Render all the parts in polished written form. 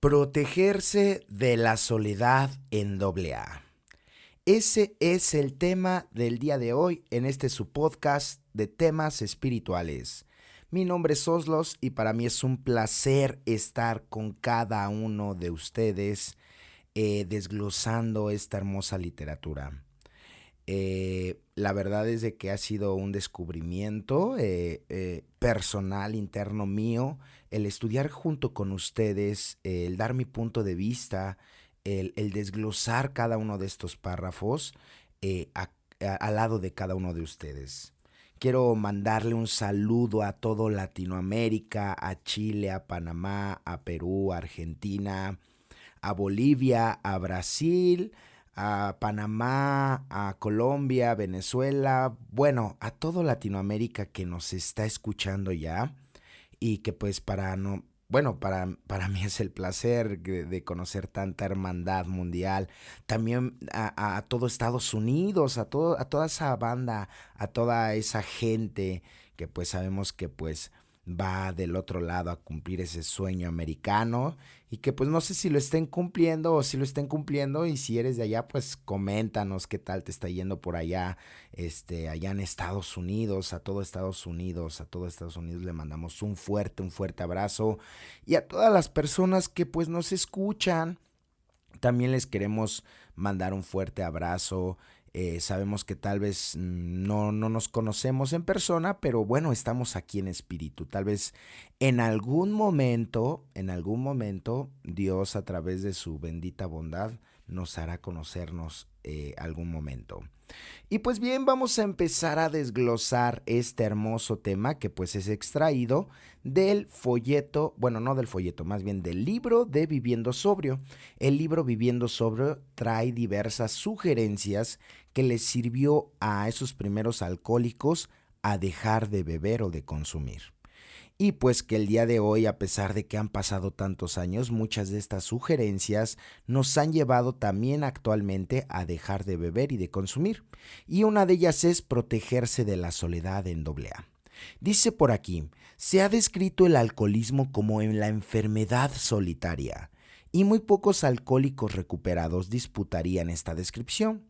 Protegerse de la soledad en doble A. Ese es el tema del día de hoy en este su podcast de temas espirituales. Mi nombre es Oslos y para mí es un placer estar con cada uno de ustedes desglosando esta hermosa literatura. La verdad es de que ha sido un descubrimiento personal, interno mío, el estudiar junto con ustedes, el dar mi punto de vista, el desglosar cada uno de estos párrafos al lado de cada uno de ustedes. Quiero mandarle un saludo a todo Latinoamérica, a Chile, a Panamá, a Perú, a Argentina, a Bolivia, a Brasil, a Panamá, a Colombia, a Venezuela, bueno, a todo Latinoamérica que nos está escuchando ya y que pues para no, bueno, para mí es el placer de conocer tanta hermandad mundial. También a todo Estados Unidos, a toda esa banda, a toda esa gente que pues sabemos que pues va del otro lado a cumplir ese sueño americano y que pues no sé si lo estén cumpliendo o si lo estén cumpliendo y si eres de allá pues coméntanos qué tal te está yendo por allá, allá en Estados Unidos, a todo Estados Unidos le mandamos un fuerte abrazo y a todas las personas que pues nos escuchan también les queremos mandar un fuerte abrazo. Sabemos que tal vez no nos conocemos en persona, pero bueno, estamos aquí en espíritu. Tal vez en algún momento, Dios a través de su bendita bondad nos hará conocernos algún momento. Y pues bien, vamos a empezar a desglosar este hermoso tema que pues es extraído del folleto, bueno, no del folleto, más bien del libro de Viviendo Sobrio. El libro Viviendo Sobrio trae diversas sugerencias que les sirvió a esos primeros alcohólicos a dejar de beber o de consumir. Y pues que el día de hoy, a pesar de que han pasado tantos años, muchas de estas sugerencias nos han llevado también actualmente a dejar de beber y de consumir. Y una de ellas es protegerse de la soledad en doble A. Dice por aquí, se ha descrito el alcoholismo como en la enfermedad solitaria, y muy pocos alcohólicos recuperados disputarían esta descripción.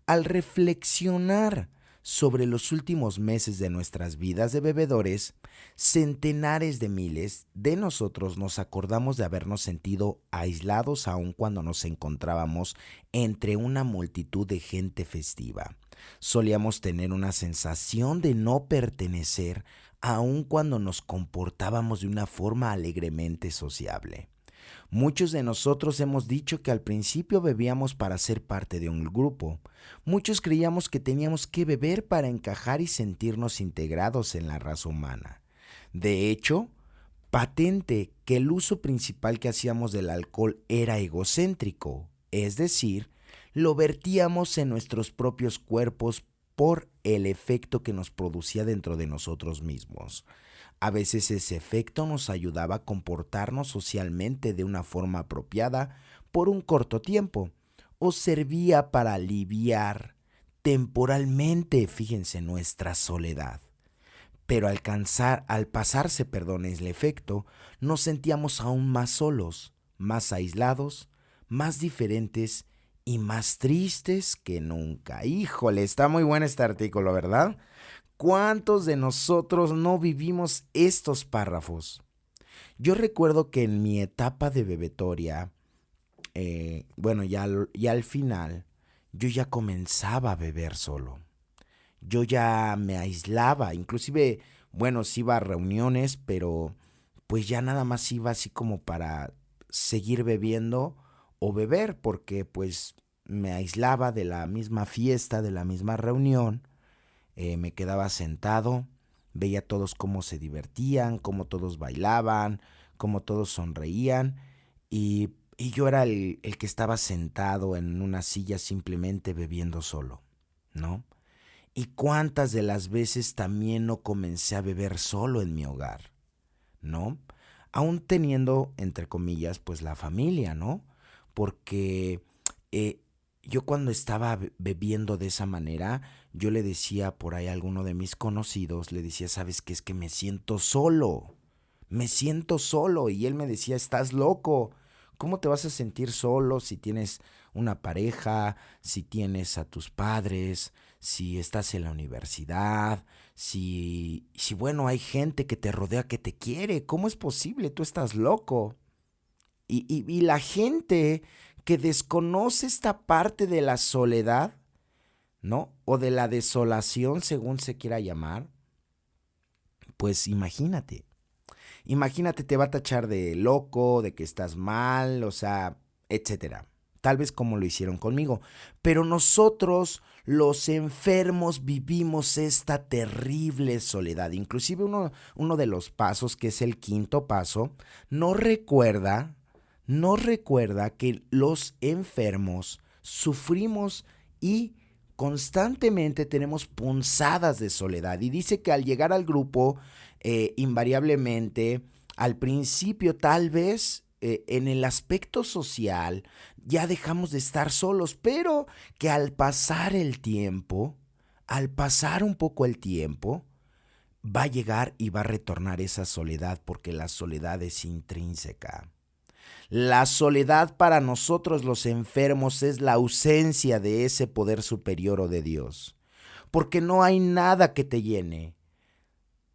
Al reflexionar sobre los últimos meses de nuestras vidas de bebedores, centenares de miles de nosotros nos acordamos de habernos sentido aislados aun cuando nos encontrábamos entre una multitud de gente festiva. Solíamos tener una sensación de no pertenecer aun cuando nos comportábamos de una forma alegremente sociable. Muchos de nosotros hemos dicho que al principio bebíamos para ser parte de un grupo. Muchos creíamos que teníamos que beber para encajar y sentirnos integrados en la raza humana. De hecho, patente que el uso principal que hacíamos del alcohol era egocéntrico, es decir, lo vertíamos en nuestros propios cuerpos por el efecto que nos producía dentro de nosotros mismos. A veces ese efecto nos ayudaba a comportarnos socialmente de una forma apropiada por un corto tiempo, o servía para aliviar temporalmente, fíjense, nuestra soledad. Pero al pasarse, el efecto, nos sentíamos aún más solos, más aislados, más diferentes y más tristes que nunca. Híjole, está muy bueno este artículo, ¿verdad? ¿Cuántos de nosotros no vivimos estos párrafos? Yo recuerdo que en mi etapa de bebetoria, bueno, ya al final, yo ya comenzaba a beber solo. Yo ya me aislaba, inclusive, bueno, sí iba a reuniones, pero pues ya nada más iba así como para seguir bebiendo o beber, porque pues me aislaba de la misma fiesta, de la misma reunión. Me quedaba sentado, veía a todos cómo se divertían, cómo todos bailaban, cómo todos sonreían y yo era el que estaba sentado en una silla simplemente bebiendo solo, ¿no? Y cuántas de las veces también no comencé a beber solo en mi hogar, ¿no? Aún teniendo, entre comillas, pues la familia, ¿no? Porque eh, yo cuando estaba bebiendo de esa manera, yo le decía por ahí a alguno de mis conocidos, le decía, ¿sabes qué? Es que me siento solo, y él me decía, estás loco, ¿Cómo te vas a sentir solo si tienes una pareja, si tienes a tus padres, si estás en la universidad, si bueno, hay gente que te rodea que te quiere? ¿Cómo es posible? Tú estás loco. Y la gente que desconoce esta parte de la soledad, ¿no? O de la desolación, según se quiera llamar, pues imagínate, te va a tachar de loco, de que estás mal, o sea, etcétera. Tal vez como lo hicieron conmigo. Pero nosotros, los enfermos, vivimos esta terrible soledad. Inclusive uno de los pasos, que es el quinto paso, no recuerda, no recuerda que los enfermos sufrimos y constantemente tenemos punzadas de soledad. Y dice que al llegar al grupo, invariablemente, al principio tal vez en el aspecto social ya dejamos de estar solos, pero que al pasar el tiempo, al pasar un poco el tiempo, va a llegar y va a retornar esa soledad, porque la soledad es intrínseca. La soledad para nosotros los enfermos es la ausencia de ese poder superior o de Dios, porque no hay nada que te llene.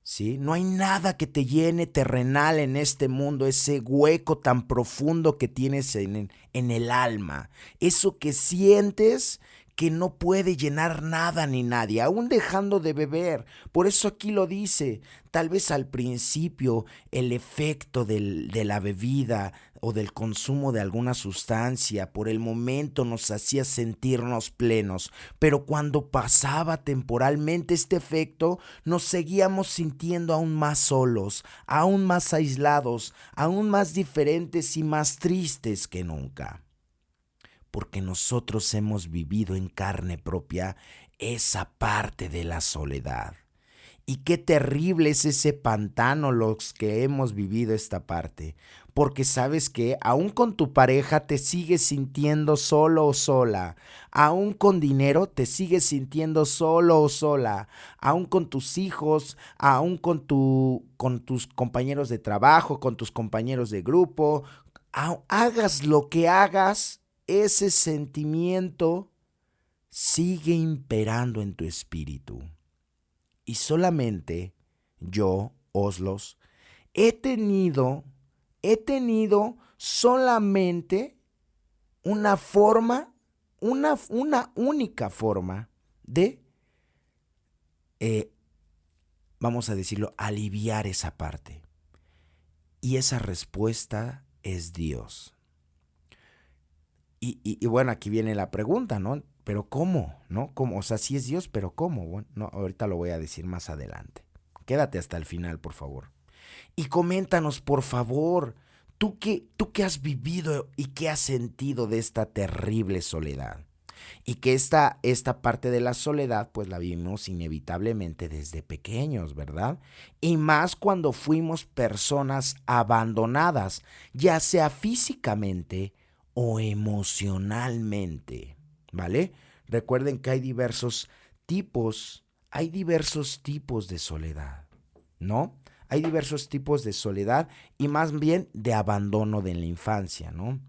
¿Sí? No hay nada que te llene terrenal en este mundo, ese hueco tan profundo que tienes en el alma, eso que sientes que no puede llenar nada ni nadie, aún dejando de beber. Por eso aquí lo dice, tal vez al principio el efecto de la bebida o del consumo de alguna sustancia por el momento nos hacía sentirnos plenos, pero cuando pasaba temporalmente este efecto, nos seguíamos sintiendo aún más solos, aún más aislados, aún más diferentes y más tristes que nunca. Porque nosotros hemos vivido en carne propia esa parte de la soledad. Y qué terrible es ese pantano los que hemos vivido esta parte. Porque sabes que aún con tu pareja te sigues sintiendo solo o sola. Aún con dinero te sigues sintiendo solo o sola. Aún con tus hijos, aún con tus compañeros de trabajo, con tus compañeros de grupo. Hagas lo que hagas, ese sentimiento sigue imperando en tu espíritu. Y solamente yo, Oslos, he tenido solamente una forma, una única forma de, vamos a decirlo, aliviar esa parte. Y esa respuesta es Dios. Y bueno, aquí viene la pregunta, ¿no? Pero ¿cómo? ¿No? ¿Cómo? O sea, sí es Dios, pero ¿cómo? Bueno, no, ahorita lo voy a decir más adelante. Quédate hasta el final, por favor. Y coméntanos, por favor, tú qué has vivido y qué has sentido de esta terrible soledad. Y que esta parte de la soledad, pues la vivimos inevitablemente desde pequeños, ¿verdad? Y más cuando fuimos personas abandonadas, ya sea físicamente o emocionalmente, ¿vale? Recuerden que hay diversos tipos de soledad, ¿no? Hay diversos tipos de soledad y más bien de abandono de la infancia, ¿no?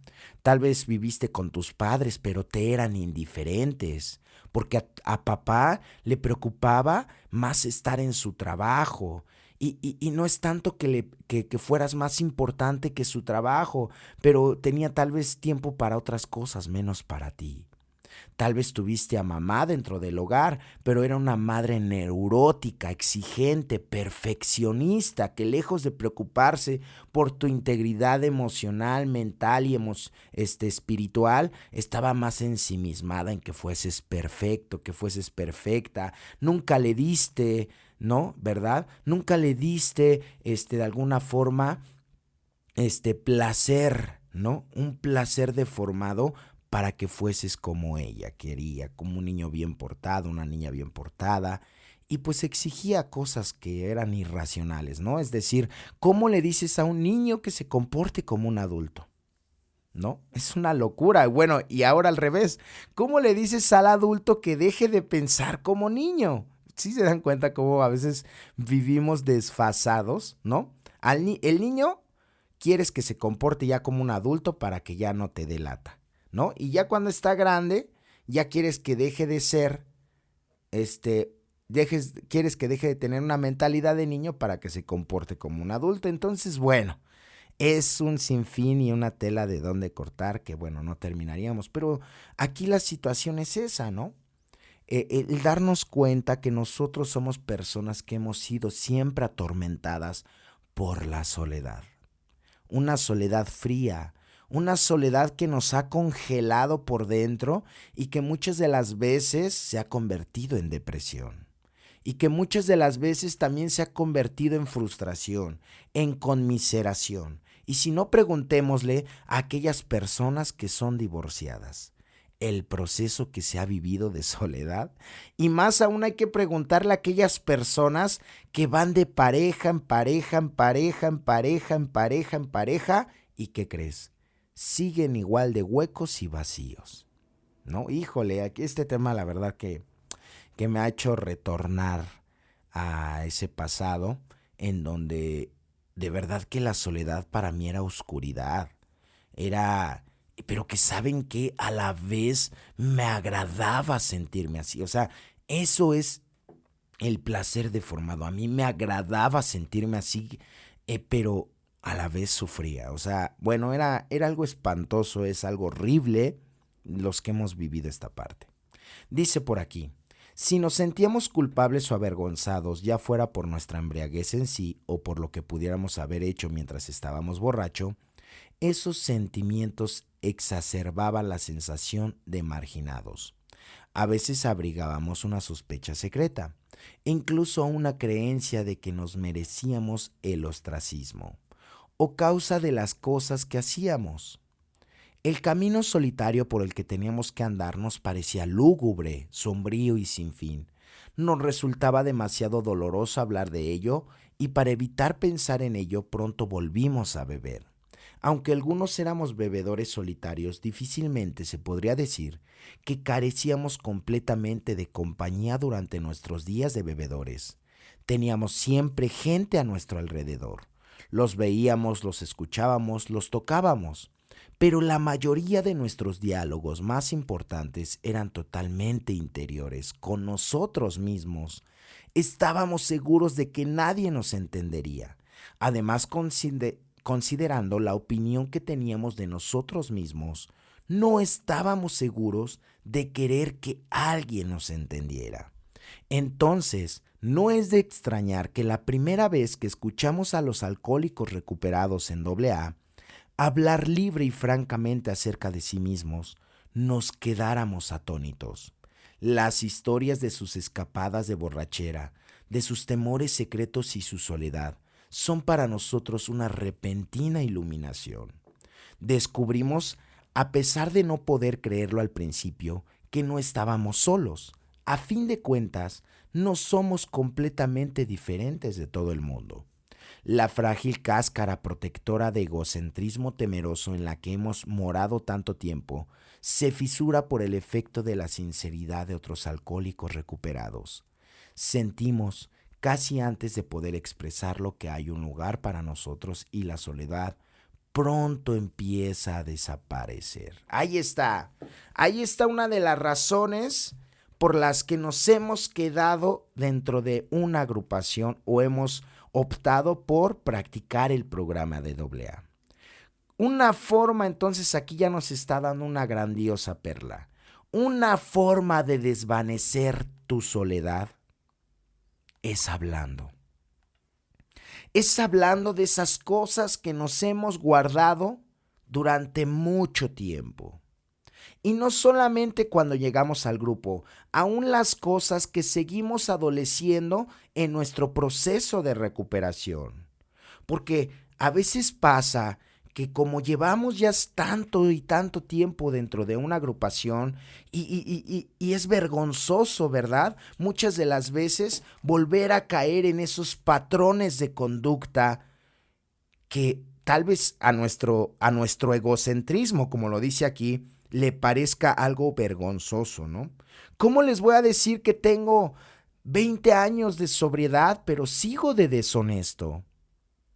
Tal vez viviste con tus padres, pero te eran indiferentes, porque a papá le preocupaba más estar en su trabajo. Y no es tanto que fueras más importante que su trabajo, pero tenía tal vez tiempo para otras cosas, menos para ti. Tal vez tuviste a mamá dentro del hogar, pero era una madre neurótica, exigente, perfeccionista, que lejos de preocuparse por tu integridad emocional, mental y espiritual, estaba más ensimismada en que fueses perfecto, que fueses perfecta. Nunca le diste, ¿no? ¿Verdad? Nunca le diste, de alguna forma, placer, ¿no? Un placer deformado para que fueses como ella quería, como un niño bien portado, una niña bien portada, y pues exigía cosas que eran irracionales, ¿no? Es decir, ¿cómo le dices a un niño que se comporte como un adulto? ¿No? Es una locura. Bueno, y ahora al revés, ¿cómo le dices al adulto que deje de pensar como niño? ¿Sí se dan cuenta cómo a veces vivimos desfasados, ¿no? El niño quieres que se comporte ya como un adulto para que ya no te delata, ¿no? Y ya cuando está grande, ya quieres que deje de ser, quieres que deje de tener una mentalidad de niño para que se comporte como un adulto. Entonces, bueno, es un sinfín y una tela de dónde cortar que, bueno, no terminaríamos. Pero aquí la situación es esa, ¿no? El darnos cuenta que nosotros somos personas que hemos sido siempre atormentadas por la soledad. Una soledad fría, una soledad que nos ha congelado por dentro y que muchas de las veces se ha convertido en depresión. Y que muchas de las veces también se ha convertido en frustración, en conmiseración. Y si no, preguntémosle a aquellas personas que son divorciadas el proceso que se ha vivido de soledad. Y más aún hay que preguntarle a aquellas personas que van de pareja en pareja, en pareja, en pareja, en pareja, en pareja. ¿Y qué crees? Siguen igual de huecos y vacíos, ¿no? Híjole, aquí este tema la verdad que me ha hecho retornar a ese pasado en donde de verdad que la soledad para mí era oscuridad. Era, pero que saben que a la vez me agradaba sentirme así. O sea, eso es el placer deformado. A mí me agradaba sentirme así, pero a la vez sufría. O sea, bueno, era algo espantoso, es algo horrible los que hemos vivido esta parte. Dice por aquí, si nos sentíamos culpables o avergonzados, ya fuera por nuestra embriaguez en sí o por lo que pudiéramos haber hecho mientras estábamos borracho, esos sentimientos exacerbaban la sensación de marginados. A veces abrigábamos una sospecha secreta, incluso una creencia de que nos merecíamos el ostracismo, o causa de las cosas que hacíamos. El camino solitario por el que teníamos que andar nos parecía lúgubre, sombrío y sin fin. Nos resultaba demasiado doloroso hablar de ello y para evitar pensar en ello pronto volvimos a beber. Aunque algunos éramos bebedores solitarios, difícilmente se podría decir que carecíamos completamente de compañía durante nuestros días de bebedores. Teníamos siempre gente a nuestro alrededor. Los veíamos, los escuchábamos, los tocábamos. Pero la mayoría de nuestros diálogos más importantes eran totalmente interiores, con nosotros mismos. Estábamos seguros de que nadie nos entendería. Además, considerando la opinión que teníamos de nosotros mismos, no estábamos seguros de querer que alguien nos entendiera. Entonces, no es de extrañar que la primera vez que escuchamos a los alcohólicos recuperados en AA hablar libre y francamente acerca de sí mismos, nos quedáramos atónitos. Las historias de sus escapadas de borrachera, de sus temores secretos y su soledad, son para nosotros una repentina iluminación. Descubrimos, a pesar de no poder creerlo al principio, que no estábamos solos. A fin de cuentas, no somos completamente diferentes de todo el mundo. La frágil cáscara protectora de egocentrismo temeroso en la que hemos morado tanto tiempo se fisura por el efecto de la sinceridad de otros alcohólicos recuperados. Sentimos, casi antes de poder expresarlo, que hay un lugar para nosotros y la soledad pronto empieza a desaparecer. Ahí está una de las razones por las que nos hemos quedado dentro de una agrupación o hemos optado por practicar el programa de AA. Una forma, entonces aquí ya nos está dando una grandiosa perla. Una forma de desvanecer tu soledad es hablando. Es hablando de esas cosas que nos hemos guardado durante mucho tiempo. Y no solamente cuando llegamos al grupo, aún las cosas que seguimos adoleciendo en nuestro proceso de recuperación. Porque a veces pasa que como llevamos ya tanto y tanto tiempo dentro de una agrupación y es vergonzoso, ¿verdad? Muchas de las veces volver a caer en esos patrones de conducta que tal vez a nuestro egocentrismo, como lo dice aquí, le parezca algo vergonzoso, ¿no? ¿Cómo les voy a decir que tengo 20 años de sobriedad, pero sigo de deshonesto?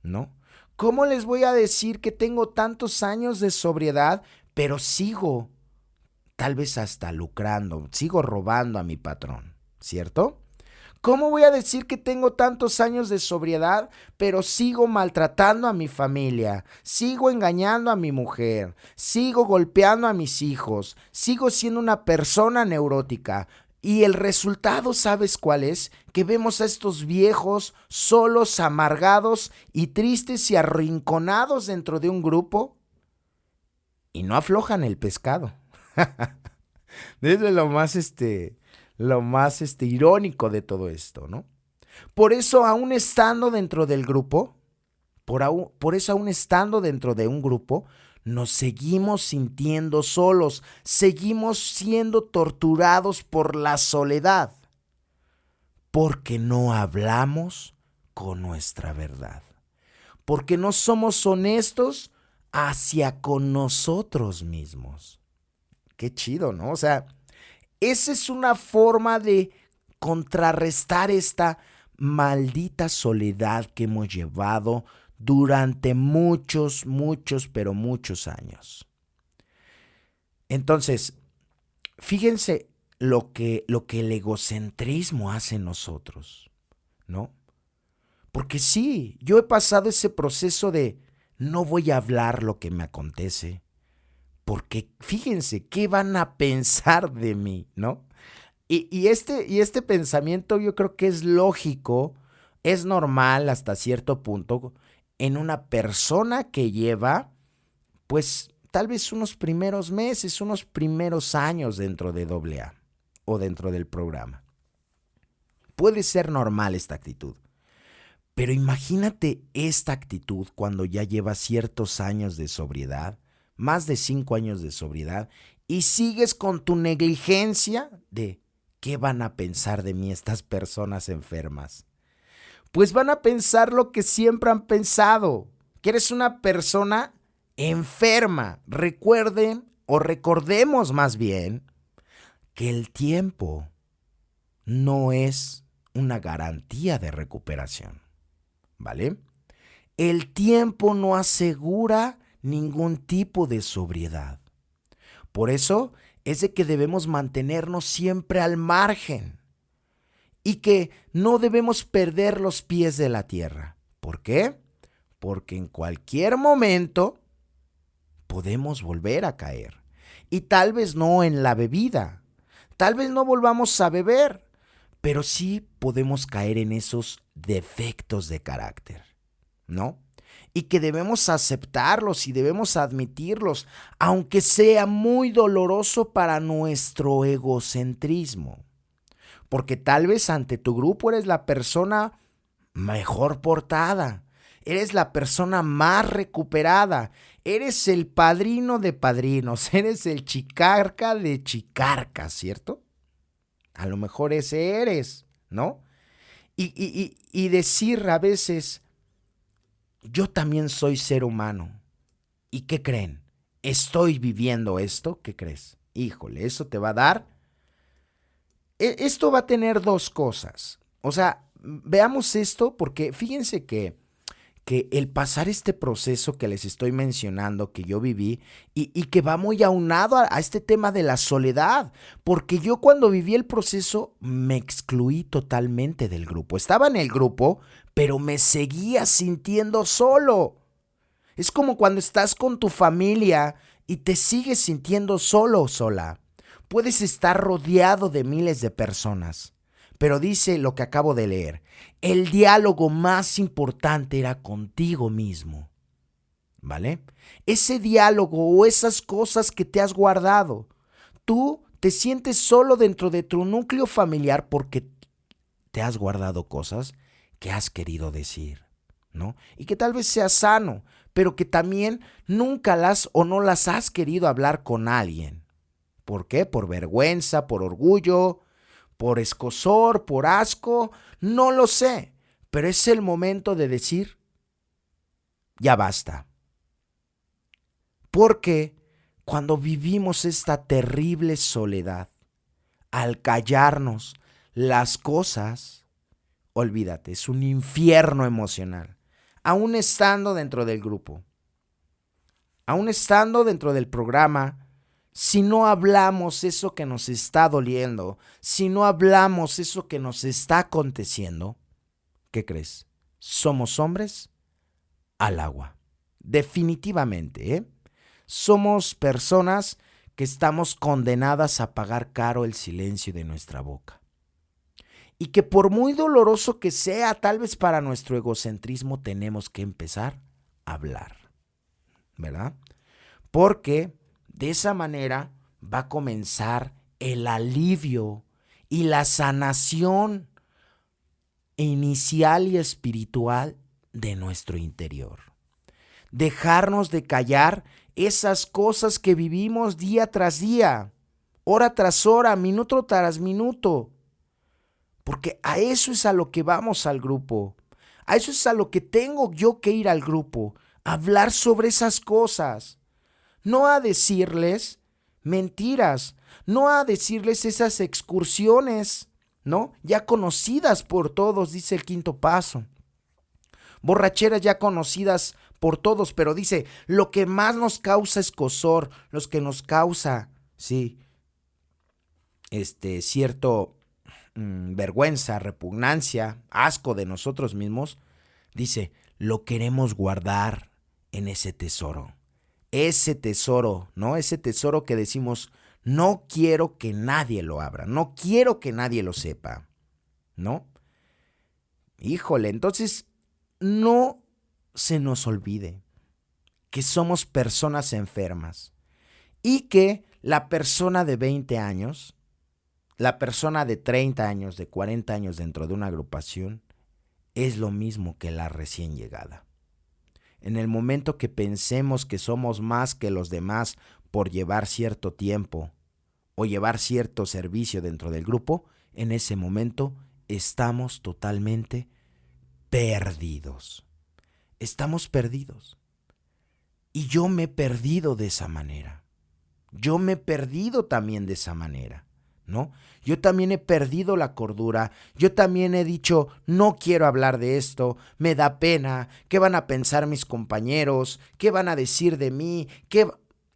¿No? ¿Cómo les voy a decir que tengo tantos años de sobriedad, pero sigo tal vez hasta lucrando, sigo robando a mi patrón, ¿cierto? ¿Cómo voy a decir que tengo tantos años de sobriedad, pero sigo maltratando a mi familia, sigo engañando a mi mujer, sigo golpeando a mis hijos, sigo siendo una persona neurótica? Y el resultado, ¿sabes cuál es? Que vemos a estos viejos solos, amargados y tristes y arrinconados dentro de un grupo y no aflojan el pescado. Eso es lo más irónico de todo esto, ¿no? Por eso, aún estando dentro del grupo, por eso aún estando dentro de un grupo, nos seguimos sintiendo solos, seguimos siendo torturados por la soledad, porque no hablamos con nuestra verdad, porque no somos honestos hacia con nosotros mismos. Qué chido, ¿no? O sea, esa es una forma de contrarrestar esta maldita soledad que hemos llevado durante muchos, muchos, pero muchos años. Entonces, fíjense lo que el egocentrismo hace en nosotros, ¿no? Porque sí, yo he pasado ese proceso de no voy a hablar lo que me acontece, porque fíjense, ¿qué van a pensar de mí, no? Y este pensamiento yo creo que es lógico, es normal hasta cierto punto en una persona que lleva, pues, tal vez unos primeros meses, unos primeros años dentro de AA o dentro del programa. Puede ser normal esta actitud, pero imagínate esta actitud cuando ya llevas ciertos años de sobriedad, más de 5 años de sobriedad, y sigues con tu negligencia de ¿qué van a pensar de mí estas personas enfermas? Pues van a pensar lo que siempre han pensado, que eres una persona enferma. Recuerden, o recordemos más bien, que el tiempo no es una garantía de recuperación, ¿vale? El tiempo no asegura ningún tipo de sobriedad. Por eso es de que debemos mantenernos siempre al margen y que no debemos perder los pies de la tierra. ¿Por qué? Porque en cualquier momento podemos volver a caer. Y tal vez no en la bebida, tal vez no volvamos a beber, pero sí podemos caer en esos defectos de carácter, ¿no? Y que debemos aceptarlos y debemos admitirlos, aunque sea muy doloroso para nuestro egocentrismo. Porque tal vez ante tu grupo eres la persona mejor portada, eres la persona más recuperada, eres el padrino de padrinos, eres el chicarca de chicarcas, ¿cierto? A lo mejor ese eres, ¿no? Y decir a veces, yo también soy ser humano. ¿Y qué creen? ¿Estoy viviendo esto? ¿Qué crees? Híjole, eso te va a dar. Esto va a tener dos cosas. O sea, veamos esto porque fíjense que el pasar este proceso que les estoy mencionando, que yo viví, y que va muy aunado a este tema de la soledad, porque yo cuando viví el proceso me excluí totalmente del grupo. Estaba en el grupo, pero me seguía sintiendo solo. Es como cuando estás con tu familia y te sigues sintiendo solo o sola. Puedes estar rodeado de miles de personas, pero dice lo que acabo de leer, el diálogo más importante era contigo mismo, ¿vale? Ese diálogo o esas cosas que te has guardado, tú te sientes solo dentro de tu núcleo familiar porque te has guardado cosas que has querido decir, ¿no? Y que tal vez sea sano, pero que también nunca las o no las has querido hablar con alguien. ¿Por qué? Por vergüenza, por orgullo, por escozor, por asco, no lo sé, pero es el momento de decir, ya basta. Porque cuando vivimos esta terrible soledad, al callarnos las cosas, olvídate, es un infierno emocional. aún estando dentro del grupo, aún estando dentro del programa, si no hablamos eso que nos está doliendo, si no hablamos eso que nos está aconteciendo, ¿qué crees? Somos hombres al agua. Definitivamente, ¿eh? Somos personas que estamos condenadas a pagar caro el silencio de nuestra boca. Y que por muy doloroso que sea, tal vez para nuestro egocentrismo, tenemos que empezar a hablar, ¿verdad? Porque de esa manera va a comenzar el alivio y la sanación inicial y espiritual de nuestro interior. Dejarnos de callar esas cosas que vivimos día tras día, hora tras hora, minuto tras minuto. Porque a eso es a lo que vamos al grupo. A eso es a lo que tengo yo que ir al grupo. Hablar sobre esas cosas. No a decirles mentiras. No a decirles esas excursiones, ¿no? Ya conocidas por todos, dice el quinto paso. Borracheras ya conocidas por todos, pero dice, lo que más nos causa escozor, los que nos causa, sí, cierto vergüenza, repugnancia, asco de nosotros mismos, dice, lo queremos guardar en ese tesoro. Ese tesoro, ¿no? Ese tesoro que decimos, no quiero que nadie lo abra, no quiero que nadie lo sepa, ¿no? Híjole, entonces no se nos olvide que somos personas enfermas y que la persona de 20 años, la persona de 30 años, de 40 años dentro de una agrupación es lo mismo que la recién llegada. En el momento que pensemos que somos más que los demás por llevar cierto tiempo o llevar cierto servicio dentro del grupo, en ese momento estamos totalmente perdidos. Estamos perdidos. Y yo me he perdido de esa manera. Yo me he perdido también de esa manera, ¿no? Yo también he perdido la cordura. Yo también he dicho, no quiero hablar de esto, me da pena. ¿Qué van a pensar mis compañeros? ¿Qué van a decir de mí?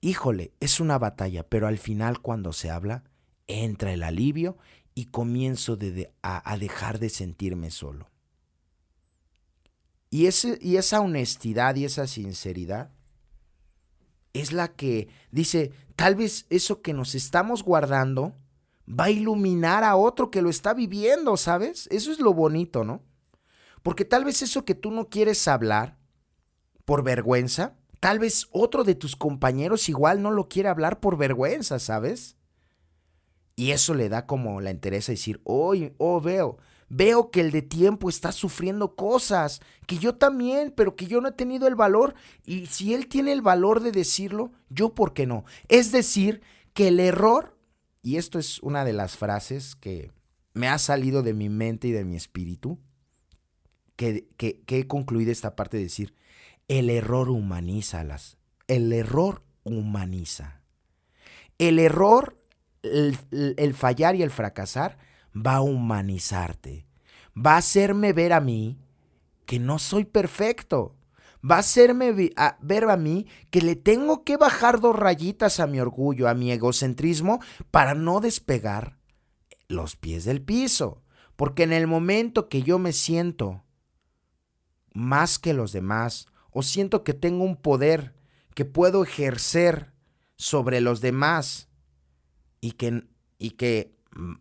Híjole, es una batalla, pero al final cuando se habla, entra el alivio y comienzo a dejar de sentirme solo. Y esa honestidad y esa sinceridad es la que dice, tal vez eso que nos estamos guardando va a iluminar a otro que lo está viviendo, ¿sabes? Eso es lo bonito, ¿no? Porque tal vez eso que tú no quieres hablar por vergüenza, tal vez otro de tus compañeros igual no lo quiere hablar por vergüenza, ¿sabes? Y eso le da como la interés a decir, veo que el de tiempo está sufriendo cosas, que yo también, pero que yo no he tenido el valor. Y si él tiene el valor de decirlo, yo ¿por qué no? Es decir, que el error, y esto es una de las frases que me ha salido de mi mente y de mi espíritu, que he concluido esta parte de decir, el error humaniza el error humaniza. El error, el fallar y el fracasar va a humanizarte. Va a hacerme ver a mí que no soy perfecto. Va a hacerme ver a mí que le tengo que bajar 2 rayitas a mi orgullo, a mi egocentrismo, para no despegar los pies del piso. Porque en el momento que yo me siento más que los demás, o siento que tengo un poder que puedo ejercer sobre los demás y que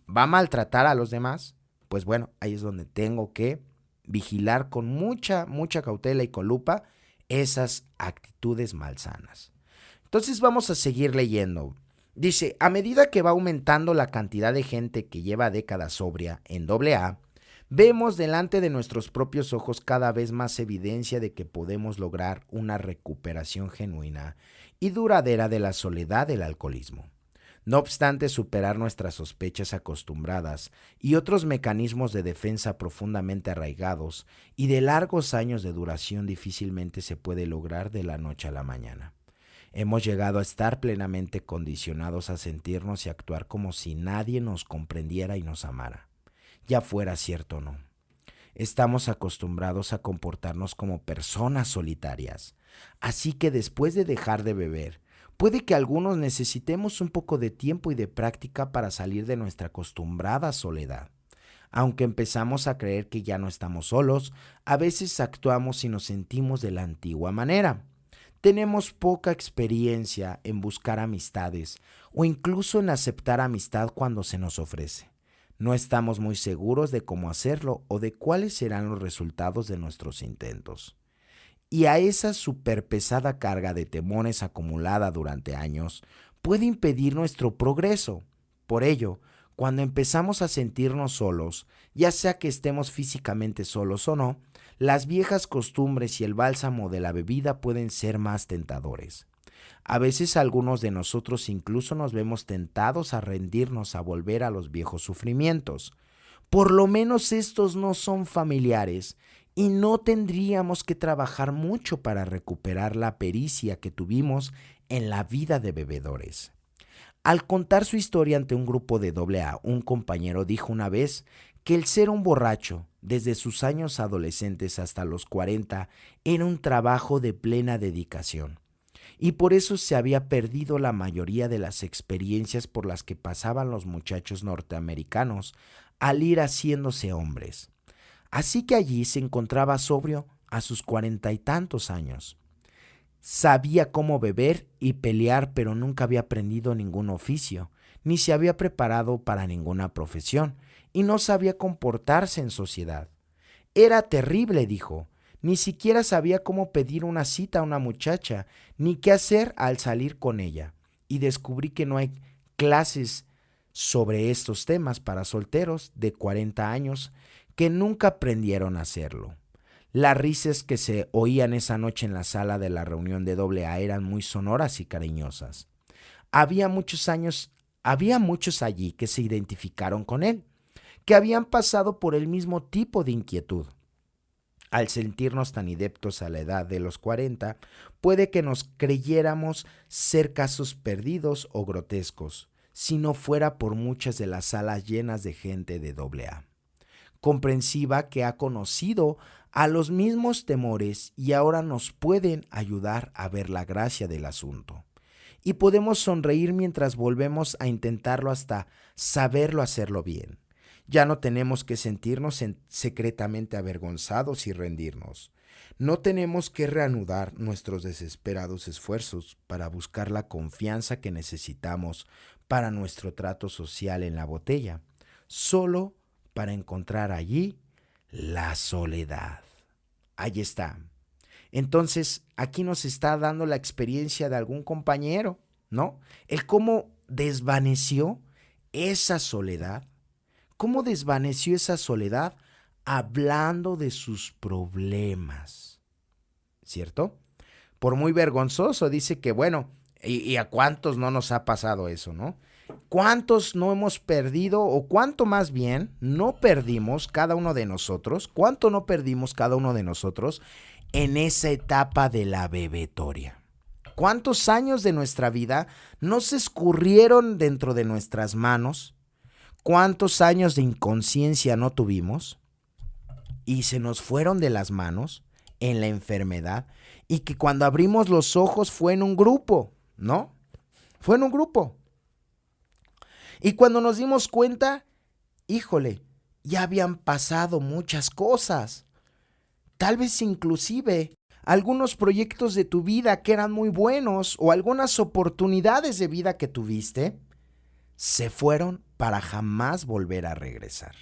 va a maltratar a los demás, pues bueno, ahí es donde tengo que vigilar con mucha cautela y con lupa esas actitudes malsanas. Entonces vamos a seguir leyendo. Dice, a medida que va aumentando la cantidad de gente que lleva décadas sobria en AA, vemos delante de nuestros propios ojos cada vez más evidencia de que podemos lograr una recuperación genuina y duradera de la soledad del alcoholismo. No obstante superar nuestras sospechas acostumbradas y otros mecanismos de defensa profundamente arraigados y de largos años de duración difícilmente se puede lograr de la noche a la mañana. Hemos llegado a estar plenamente condicionados a sentirnos y actuar como si nadie nos comprendiera y nos amara, ya fuera cierto o no. Estamos acostumbrados a comportarnos como personas solitarias. Así que después de dejar de beber, puede que algunos necesitemos un poco de tiempo y de práctica para salir de nuestra acostumbrada soledad. Aunque empezamos a creer que ya no estamos solos, a veces actuamos y nos sentimos de la antigua manera. Tenemos poca experiencia en buscar amistades o incluso en aceptar amistad cuando se nos ofrece. No estamos muy seguros de cómo hacerlo o de cuáles serán los resultados de nuestros intentos. Y a esa superpesada carga de temores acumulada durante años puede impedir nuestro progreso. Por ello, cuando empezamos a sentirnos solos, ya sea que estemos físicamente solos o no, las viejas costumbres y el bálsamo de la bebida pueden ser más tentadores. A veces algunos de nosotros incluso nos vemos tentados a rendirnos a volver a los viejos sufrimientos. Por lo menos estos no son familiares y no tendríamos que trabajar mucho para recuperar la pericia que tuvimos en la vida de bebedores. Al contar su historia ante un grupo de AA, un compañero dijo una vez que el ser un borracho, desde sus años adolescentes hasta los 40, era un trabajo de plena dedicación. Y por eso se había perdido la mayoría de las experiencias por las que pasaban los muchachos norteamericanos al ir haciéndose hombres. Así que allí se encontraba sobrio a sus 40 y tantos años. Sabía cómo beber y pelear, pero nunca había aprendido ningún oficio, ni se había preparado para ninguna profesión, y no sabía comportarse en sociedad. Era terrible, dijo. Ni siquiera sabía cómo pedir una cita a una muchacha, ni qué hacer al salir con ella. Y descubrí que no hay clases sobre estos temas para solteros de 40 años que nunca aprendieron a hacerlo. Las risas que se oían esa noche en la sala de la reunión de AA eran muy sonoras y cariñosas. Había muchos allí que se identificaron con él, que habían pasado por el mismo tipo de inquietud. Al sentirnos tan ineptos a la edad de los 40, puede que nos creyéramos ser casos perdidos o grotescos, si no fuera por muchas de las salas llenas de gente de AA. Comprensiva que ha conocido a los mismos temores y ahora nos pueden ayudar a ver la gracia del asunto. Y podemos sonreír mientras volvemos a intentarlo hasta saberlo hacerlo bien. Ya no tenemos que sentirnos secretamente avergonzados y rendirnos. No tenemos que reanudar nuestros desesperados esfuerzos para buscar la confianza que necesitamos para nuestro trato social en la botella, solo para encontrar allí la soledad. Ahí está. Entonces, aquí nos está dando la experiencia de algún compañero, ¿no? El cómo desvaneció esa soledad. ¿Cómo desvaneció esa soledad? Hablando de sus problemas, ¿cierto? Por muy vergonzoso, dice que bueno, y a cuántos no nos ha pasado eso, ¿no? ¿Cuántos no hemos perdido o cuánto más bien no perdimos cada uno de nosotros? ¿Cuánto no perdimos cada uno de nosotros en esa etapa de la bebetoria? ¿Cuántos años de nuestra vida no se escurrieron dentro de nuestras manos? ¿Cuántos años de inconsciencia no tuvimos y se nos fueron de las manos en la enfermedad? Y que cuando abrimos los ojos fue en un grupo, ¿no? Fue en un grupo. Y cuando nos dimos cuenta, híjole, ya habían pasado muchas cosas. Tal vez inclusive algunos proyectos de tu vida que eran muy buenos o algunas oportunidades de vida que tuviste se fueron para jamás volver a regresar.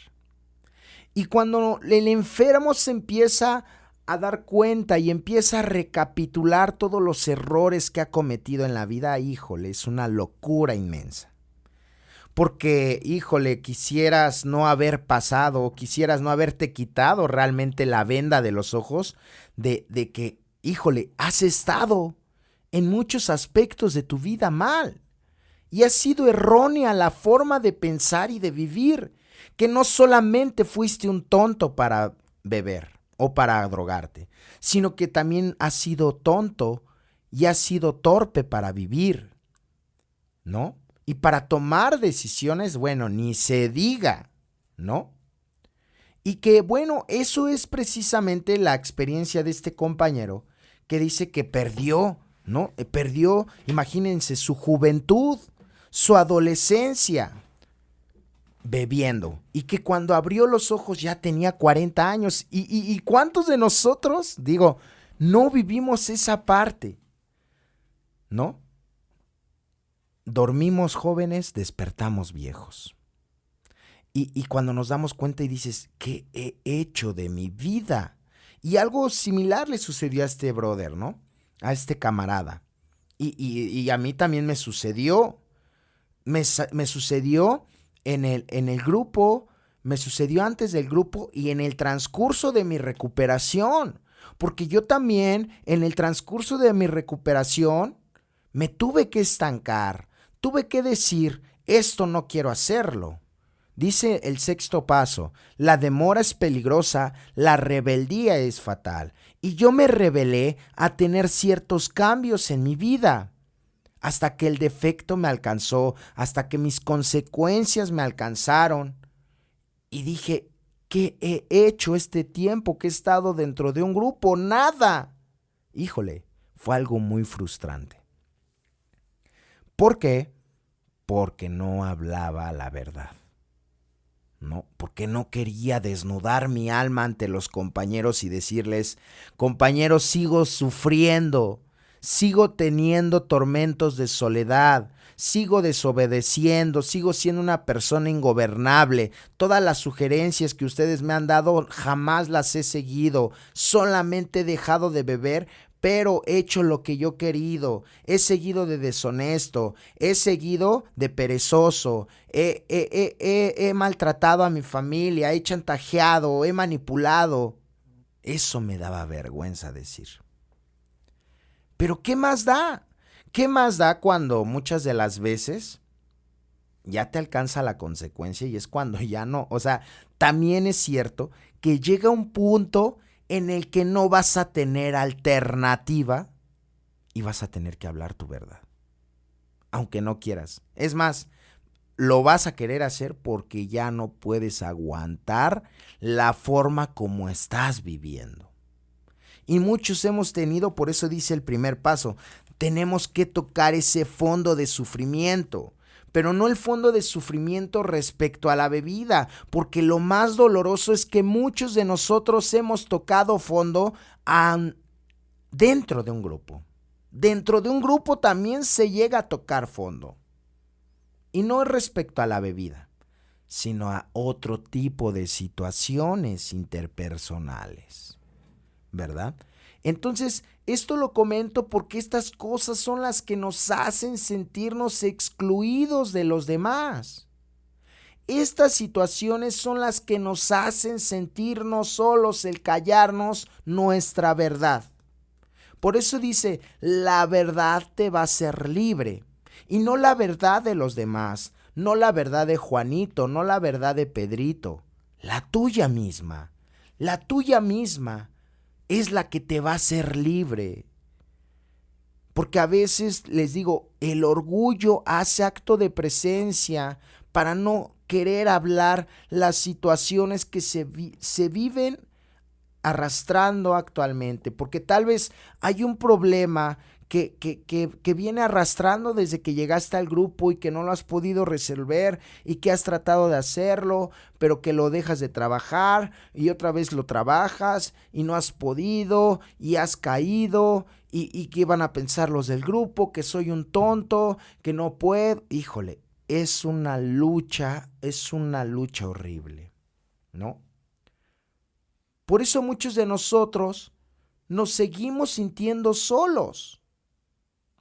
Y cuando el enfermo se empieza a dar cuenta y empieza a recapitular todos los errores que ha cometido en la vida, híjole, es una locura inmensa. Porque, híjole, quisieras no haber pasado, quisieras no haberte quitado realmente la venda de los ojos de que, híjole, has estado en muchos aspectos de tu vida mal. Y ha sido errónea la forma de pensar y de vivir, que no solamente fuiste un tonto para beber o para drogarte, sino que también has sido tonto y has sido torpe para vivir, ¿no? Y para tomar decisiones, bueno, ni se diga, ¿no? Y que bueno, eso es precisamente la experiencia de este compañero que dice que perdió, ¿no? Perdió, imagínense, su juventud, su adolescencia, bebiendo. Y que cuando abrió los ojos ya tenía 40 años. ¿Y cuántos de nosotros, digo, no vivimos esa parte, ¿no? Dormimos jóvenes, despertamos viejos. Y cuando nos damos cuenta y dices, ¿qué he hecho de mi vida? Y algo similar le sucedió a este brother, ¿no? A este camarada. Y a mí también me sucedió. Me sucedió en el grupo, me sucedió antes del grupo y en el transcurso de mi recuperación. Porque yo también, en el transcurso de mi recuperación, me tuve que estancar. Tuve que decir, esto no quiero hacerlo. Dice el sexto paso, la demora es peligrosa, la rebeldía es fatal. Y yo me rebelé a tener ciertos cambios en mi vida, hasta que el defecto me alcanzó, hasta que mis consecuencias me alcanzaron. Y dije, ¿qué he hecho este tiempo que he estado dentro de un grupo? Nada. Híjole, fue algo muy frustrante. ¿Por qué? Porque no hablaba la verdad. No, porque no quería desnudar mi alma ante los compañeros y decirles, compañeros, sigo sufriendo, sigo teniendo tormentos de soledad, sigo desobedeciendo, sigo siendo una persona ingobernable. Todas las sugerencias que ustedes me han dado jamás las he seguido, solamente he dejado de beber, pero he hecho lo que yo he querido, he seguido de deshonesto, he seguido de perezoso, he maltratado a mi familia, he chantajeado, he manipulado. Eso me daba vergüenza decir. Pero ¿qué más da? ¿Qué más da cuando muchas de las veces ya te alcanza la consecuencia y es cuando ya no? O sea, también es cierto que llega un punto en el que no vas a tener alternativa y vas a tener que hablar tu verdad, aunque no quieras. Es más, lo vas a querer hacer porque ya no puedes aguantar la forma como estás viviendo. Y muchos hemos tenido, por eso dice el primer paso, tenemos que tocar ese fondo de sufrimiento, pero no el fondo de sufrimiento respecto a la bebida, porque lo más doloroso es que muchos de nosotros hemos tocado fondo dentro de un grupo. Dentro de un grupo también se llega a tocar fondo. Y no respecto a la bebida, sino a otro tipo de situaciones interpersonales, ¿verdad? Entonces, esto lo comento porque estas cosas son las que nos hacen sentirnos excluidos de los demás. Estas situaciones son las que nos hacen sentirnos solos, el callarnos nuestra verdad. Por eso dice, la verdad te va a hacer libre. Y no la verdad de los demás, no la verdad de Juanito, no la verdad de Pedrito, la tuya misma. La tuya misma es la que te va a hacer libre. Porque a veces, les digo, el orgullo hace acto de presencia para no querer hablar las situaciones que se viven arrastrando actualmente, porque tal vez hay un problema que viene arrastrando desde que llegaste al grupo y que no lo has podido resolver y que has tratado de hacerlo, pero que lo dejas de trabajar y otra vez lo trabajas y no has podido y has caído y que van a pensar los del grupo, que soy un tonto, que no puedo. Híjole, es una lucha horrible, ¿no? Por eso muchos de nosotros nos seguimos sintiendo solos,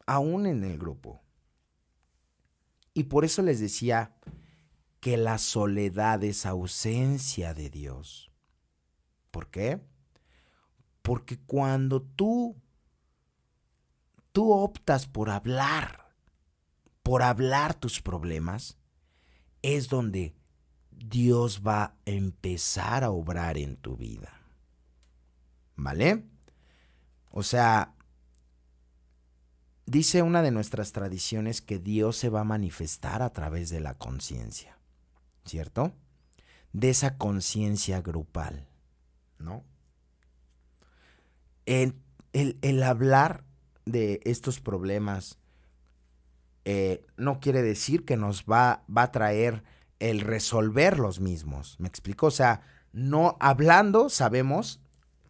aún en el grupo. Y por eso les decía que la soledad es ausencia de Dios. ¿Por qué? Porque cuando tú optas por hablar tus problemas, es donde Dios va a empezar a obrar en tu vida. ¿Vale? O sea, dice una de nuestras tradiciones que Dios se va a manifestar a través de la conciencia, ¿cierto? de esa conciencia grupal, ¿no? El hablar de estos problemas no quiere decir que nos va a traer el resolver los mismos. ¿Me explico? O sea, no hablando sabemos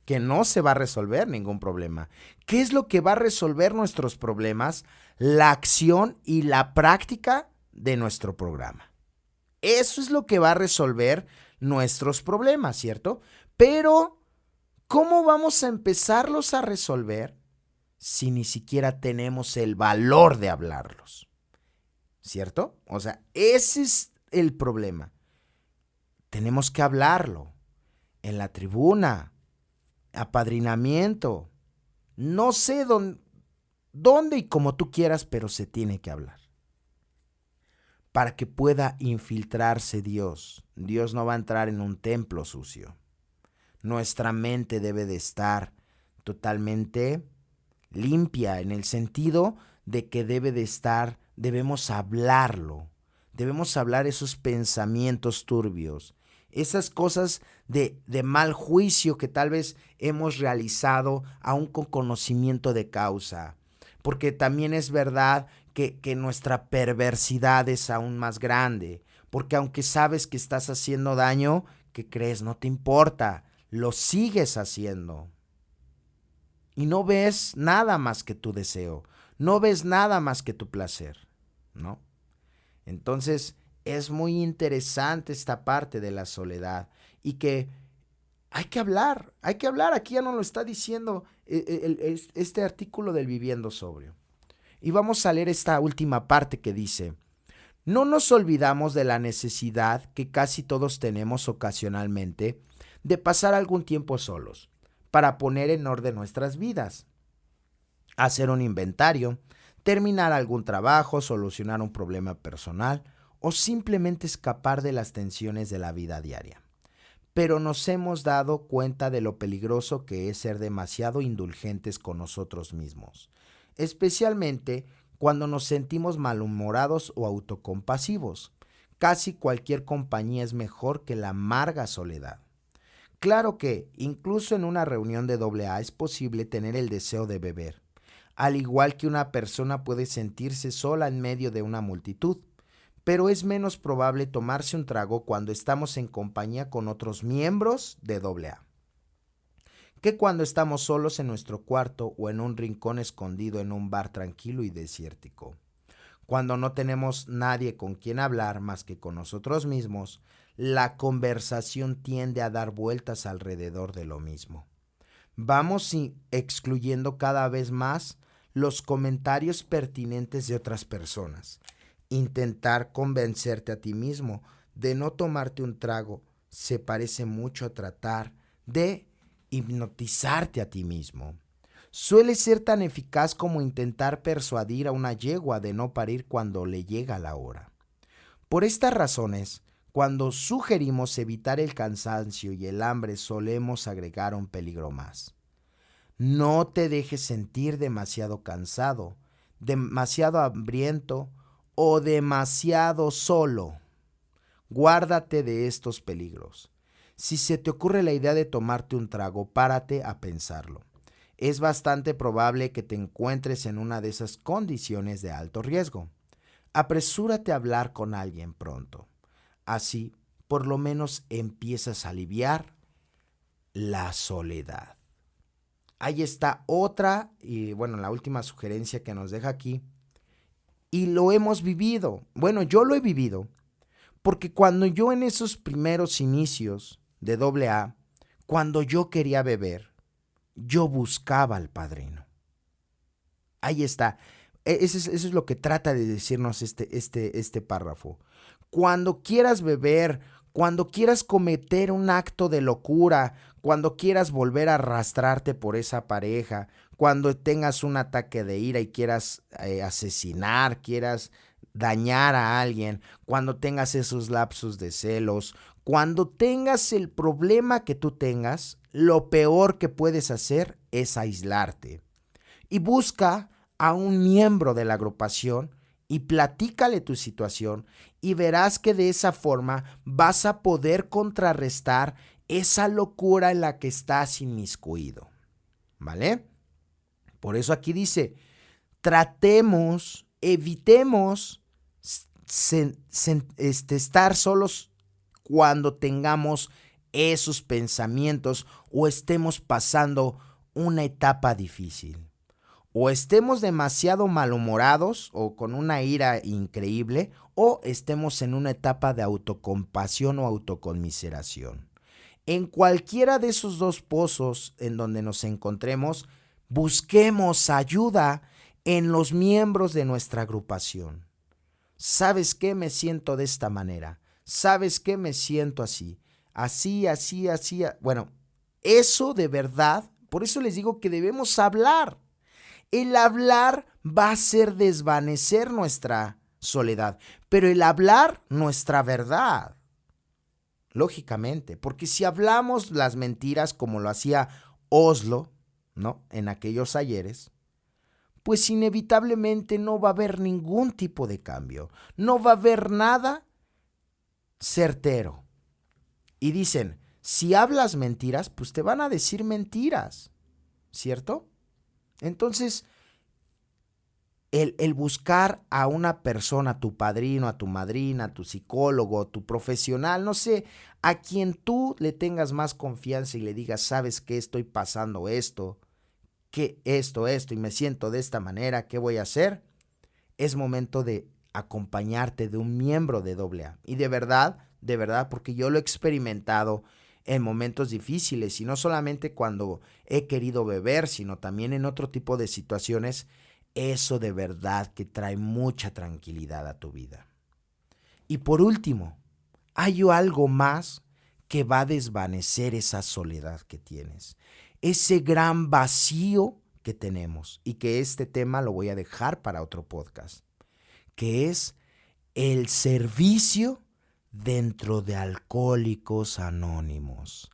que no se va a resolver ningún problema. ¿Qué es lo que va a resolver nuestros problemas? La acción y la práctica de nuestro programa. Eso es lo que va a resolver nuestros problemas, ¿cierto? Pero, ¿cómo vamos a empezarlos a resolver si ni siquiera tenemos el valor de hablarlos? ¿Cierto? O sea, ese es el problema. Tenemos que hablarlo en la tribuna, apadrinamiento, no sé dónde y como tú quieras, pero se tiene que hablar. Para que pueda infiltrarse Dios. Dios no va a entrar en un templo sucio. Nuestra mente debe de estar totalmente limpia en el sentido de que debemos hablarlo. Debemos hablar esos pensamientos turbios, esas cosas de mal juicio que tal vez hemos realizado aún con conocimiento de causa. Porque también es verdad que nuestra perversidad es aún más grande. Porque aunque sabes que estás haciendo daño, ¿qué crees? No te importa, lo sigues haciendo. Y no ves nada más que tu deseo, no ves nada más que tu placer, ¿no? Entonces, es muy interesante esta parte de la soledad y que hay que hablar, aquí ya nos lo está diciendo este artículo del Viviendo Sobrio. Y vamos a leer esta última parte que dice: no nos olvidamos de la necesidad que casi todos tenemos ocasionalmente de pasar algún tiempo solos, para poner en orden nuestras vidas, hacer un inventario, terminar algún trabajo, solucionar un problema personal o simplemente escapar de las tensiones de la vida diaria. Pero nos hemos dado cuenta de lo peligroso que es ser demasiado indulgentes con nosotros mismos, especialmente cuando nos sentimos malhumorados o autocompasivos. Casi cualquier compañía es mejor que la amarga soledad. Claro que, incluso en una reunión de AA es posible tener el deseo de beber, al igual que una persona puede sentirse sola en medio de una multitud, pero es menos probable tomarse un trago cuando estamos en compañía con otros miembros de AA, que cuando estamos solos en nuestro cuarto o en un rincón escondido en un bar tranquilo y desértico. Cuando no tenemos nadie con quien hablar más que con nosotros mismos, la conversación tiende a dar vueltas alrededor de lo mismo. Vamos excluyendo cada vez más los comentarios pertinentes de otras personas. Intentar convencerte a ti mismo de no tomarte un trago se parece mucho a tratar de hipnotizarte a ti mismo. Suele ser tan eficaz como intentar persuadir a una yegua de no parir cuando le llega la hora. Por estas razones, cuando sugerimos evitar el cansancio y el hambre, solemos agregar un peligro más. No te dejes sentir demasiado cansado, demasiado hambriento o demasiado solo. Guárdate de estos peligros. Si se te ocurre la idea de tomarte un trago, párate a pensarlo. Es bastante probable que te encuentres en una de esas condiciones de alto riesgo. Apresúrate a hablar con alguien pronto. Así, por lo menos empiezas a aliviar la soledad. Ahí está otra, y bueno, la última sugerencia que nos deja aquí. Y lo hemos vivido. Bueno, yo lo he vivido. Porque cuando yo en esos primeros inicios de AA, cuando yo quería beber, yo buscaba al padrino. Ahí está. Eso es lo que trata de decirnos este párrafo. Cuando quieras beber, cuando quieras cometer un acto de locura, cuando quieras volver a arrastrarte por esa pareja, cuando tengas un ataque de ira y quieras asesinar, quieras dañar a alguien, cuando tengas esos lapsos de celos, cuando tengas el problema que tú tengas, lo peor que puedes hacer es aislarte. Y busca a un miembro de la agrupación y platícale tu situación y verás que de esa forma vas a poder contrarrestar esa locura en la que estás inmiscuido, ¿vale? Por eso aquí dice, evitemos estar solos cuando tengamos esos pensamientos o estemos pasando una etapa difícil. O estemos demasiado malhumorados o con una ira increíble, o estemos en una etapa de autocompasión o autoconmiseración. En cualquiera de esos dos pozos en donde nos encontremos, busquemos ayuda en los miembros de nuestra agrupación. ¿Sabes qué? Me siento de esta manera. ¿Sabes qué? Me siento así. Así. Bueno, eso de verdad, por eso les digo que debemos hablar. El hablar va a hacer desvanecer nuestra soledad, pero el hablar nuestra verdad, lógicamente, porque si hablamos las mentiras como lo hacía Oslo, ¿no? En aquellos ayeres, pues inevitablemente no va a haber ningún tipo de cambio, no va a haber nada certero. Y dicen, si hablas mentiras, pues te van a decir mentiras, ¿cierto? Entonces, el buscar a una persona, a tu padrino, a tu madrina, a tu psicólogo, a tu profesional, no sé, a quien tú le tengas más confianza y le digas, ¿sabes qué? Estoy pasando esto, que esto, y me siento de esta manera, ¿qué voy a hacer? Es momento de acompañarte de un miembro de AA. Y de verdad, porque yo lo he experimentado en momentos difíciles y no solamente cuando he querido beber, sino también en otro tipo de situaciones. Eso de verdad que trae mucha tranquilidad a tu vida. Y por último, hay algo más que va a desvanecer esa soledad que tienes, ese gran vacío que tenemos, y que este tema lo voy a dejar para otro podcast, que es el servicio dentro de Alcohólicos Anónimos.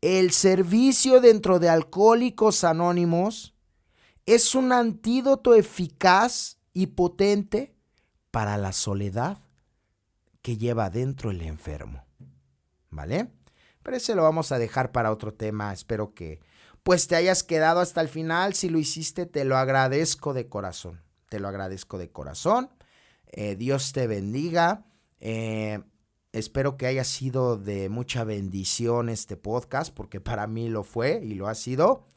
El servicio dentro de Alcohólicos Anónimos es un antídoto eficaz y potente para la soledad que lleva dentro el enfermo, ¿vale? Pero ese lo vamos a dejar para otro tema. Espero que pues te hayas quedado hasta el final. Si lo hiciste, te lo agradezco de corazón. Te lo agradezco de corazón. Dios te bendiga. Espero que haya sido de mucha bendición este podcast, porque para mí lo fue y lo ha sido.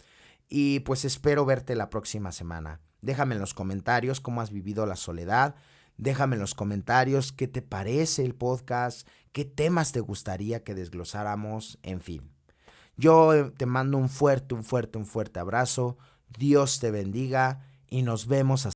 Y pues espero verte la próxima semana. Déjame en los comentarios cómo has vivido la soledad. Déjame en los comentarios qué te parece el podcast, qué temas te gustaría que desglosáramos, en fin. Yo te mando un fuerte abrazo. Dios te bendiga y nos vemos hasta